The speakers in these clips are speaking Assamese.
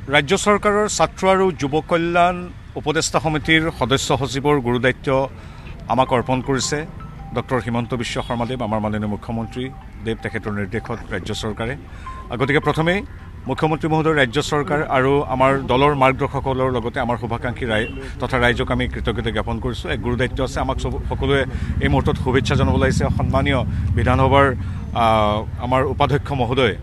ৰাজ্য চৰকাৰৰ ছাত্ৰ আৰু যুৱ কল্যাণ উপদেষ্টা সমিতিৰ সদস্য সচিবৰ গুৰুদায়িত্ব আমাক অৰ্পণ কৰিছে ডক্টৰ হিমন্ত বিশ্ব শৰ্মাদেৱ, আমাৰ মাননীয় মুখ্যমন্ত্ৰী দেৱ, তেখেতৰ নিৰ্দেশত ৰাজ্য চৰকাৰে। গতিকে প্ৰথমেই মুখ্যমন্ত্ৰী মহোদয়, ৰাজ্য চৰকাৰ আৰু আমাৰ দলৰ মাৰ্গদৰ্শকসকলৰ লগতে আমাৰ শুভাকাংক্ষী তথা ৰাইজক আমি কৃতজ্ঞতা জ্ঞাপন কৰিছোঁ। এক গুৰুদায়িত্ব আছে, আমাক সকলোৱে এই মুহূৰ্তত শুভেচ্ছা জনাবলৈ আহিছে। সন্মানীয় বিধানসভাৰ আমাৰ উপাধ্যক্ষ মহোদয়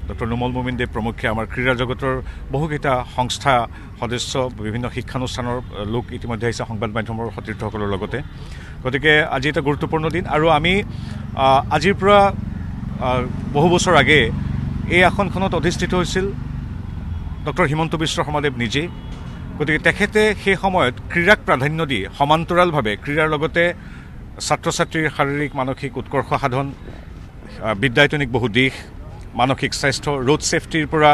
ডক্টৰ নুমল মুমিন দেৱ প্ৰমুখ্যে আমাৰ ক্ৰীড়া জগতৰ বহুকেইটা সংস্থা সদস্য, বিভিন্ন শিক্ষানুষ্ঠানৰ লোক ইতিমধ্যে আহিছে, সংবাদ মাধ্যমৰ সতীৰ্থসকলৰ লগতে। গতিকে আজি এটা গুৰুত্বপূৰ্ণ দিন আৰু আমি আজিৰ পৰা বহু বছৰ আগে এই আসনখনত অধিষ্ঠিত হৈছিল ডক্টৰ হিমন্ত বিশ্ব শৰ্মাদেৱ নিজেই। গতিকে তেখেতে সেই সময়ত ক্ৰীড়াক প্ৰাধান্য দি সমান্তৰালভাৱে ক্ৰীড়াৰ লগতে ছাত্ৰ ছাত্ৰীৰ শাৰীৰিক মানসিক উৎকৰ্ষ সাধন, বিদ্যায়তনিক বহু দিশ, মানসিক স্বাস্থ্য, ৰোড ছেফটিৰ পৰা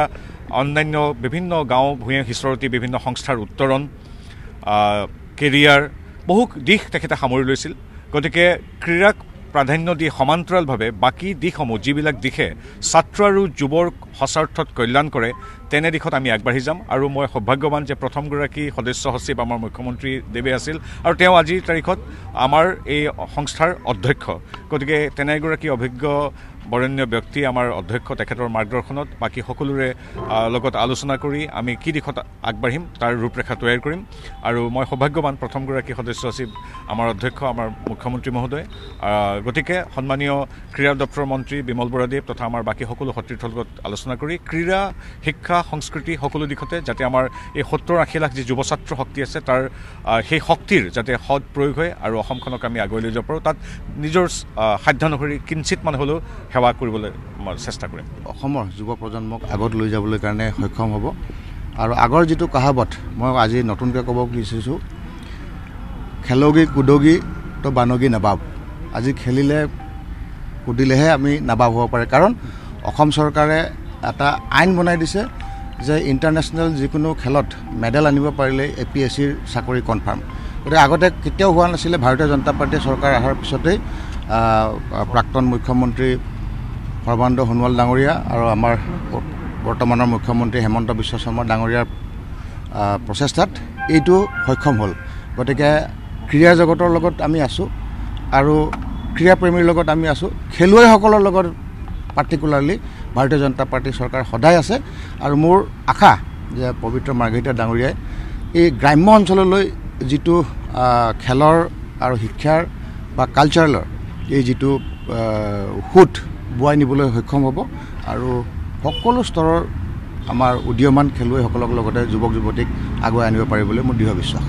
অন্যান্য বিভিন্ন গাঁও ভূঞা সিঁচৰতি বিভিন্ন সংস্থাৰ উত্তৰণ, কেৰিয়াৰ, বহু দিশ তেখেতে সামৰি লৈছিল। গতিকে ক্ৰীড়াক প্ৰাধান্য দি সমান্তৰালভাৱে বাকী দিশসমূহ, যিবিলাক দিশে ছাত্ৰ আৰু যুৱৰ সচাৰ্থত কল্যাণ কৰে, তেনে দিশত আমি আগবাঢ়ি যাম। আৰু মই সৌভাগ্যৱান যে প্ৰথমগৰাকী সদস্য সচিব আমাৰ মুখ্যমন্ত্ৰী দেৱে আছিল আৰু তেওঁ আজিৰ তাৰিখত আমাৰ এই সংস্থাৰ অধ্যক্ষ। গতিকে তেনে এগৰাকী অভিজ্ঞ বৰেণ্য ব্যক্তি আমাৰ অধ্যক্ষ, তেখেতৰ মাৰ্গদৰ্শনত বাকী সকলোৰে লগত আলোচনা কৰি আমি কি দিশত আগবাঢ়িম তাৰ ৰূপৰেখা তৈয়াৰ কৰিম। আৰু মই সৌভাগ্যৱান প্ৰথমগৰাকী সদস্য সচিব আমাৰ অধ্যক্ষ, আমাৰ মুখ্যমন্ত্ৰী মহোদয়। গতিকে সন্মানীয় ক্ৰীড়া দপ্তৰৰ মন্ত্ৰী বিমল বৰাদেৱ তথা আমাৰ বাকী সকলো সতীৰ্থৰ লগত আলোচনা কৰি ক্ৰীড়া, শিক্ষা, সংস্কৃতি সকলো দিশতে যাতে আমাৰ এই ৭০-৮০ লাখ যি যুৱ ছাত্ৰ শক্তি আছে, তাৰ সেই শক্তিৰ যাতে সৎ প্ৰয়োগ হয় আৰু অসমখনক আমি আগুৱাই লৈ যাব পাৰোঁ, তাত নিজৰ সাধ্যানুসৰি কিঞ্চিত মানে হ'লেও সেৱা কৰিবলৈ চেষ্টা কৰিম। অসমৰ যুৱ প্ৰজন্মক আগত লৈ যাবলৈ কাৰণে সক্ষম হ'ব। আৰু আগৰ যিটো কাহাৱত মই আজি নতুনকৈ ক'ব বিচাৰিছোঁ, খেলগী কুদগী তো বানগী নাবাব। আজি খেলিলে কুদিলেহে আমি নাবাব হ'ব পাৰে, কাৰণ অসম চৰকাৰে এটা আইন বনাই দিছে যে ইণ্টাৰনেশ্যনেল যিকোনো খেলত মেডেল আনিব পাৰিলে APSCৰ চাকৰি কনফাৰ্ম। গতিকে আগতে কেতিয়াও হোৱা নাছিলে। ভাৰতীয় জনতা পাৰ্টীয়ে চৰকাৰ অহাৰ পিছতেই প্ৰাক্তন মুখ্যমন্ত্ৰী সৰ্বানন্দ সোণোৱাল ডাঙৰীয়া আৰু আমাৰ বৰ্তমানৰ মুখ্যমন্ত্ৰী হেমন্ত বিশ্ব শৰ্মা ডাঙৰীয়াৰ প্ৰচেষ্টাত এইটো সক্ষম হ'ল। গতিকে ক্ৰীড়া জগতৰ লগত আমি আছোঁ আৰু ক্ৰীড়াপ্ৰেমীৰ লগত আমি আছোঁ। খেলুৱৈসকলৰ লগত পাৰ্টিকুলাৰলি ভাৰতীয় জনতা পাৰ্টীৰ চৰকাৰ সদায় আছে। আৰু মোৰ আশা যে পবিত্ৰ মাৰ্ঘেৰিটা ডাঙৰীয়াই এই গ্ৰাম্য অঞ্চললৈ যিটো খেলৰ আৰু শিক্ষাৰ বা কালচাৰেলৰ এই যিটো সোঁত বোৱাই নিবলৈ সক্ষম হ'ব আৰু সকলো স্তৰৰ আমাৰ উদীয়মান খেলুৱৈসকলক লগতে যুৱক যুৱতীক আগুৱাই আনিব পাৰিবলৈ মোৰ দৃঢ় বিশ্বাস।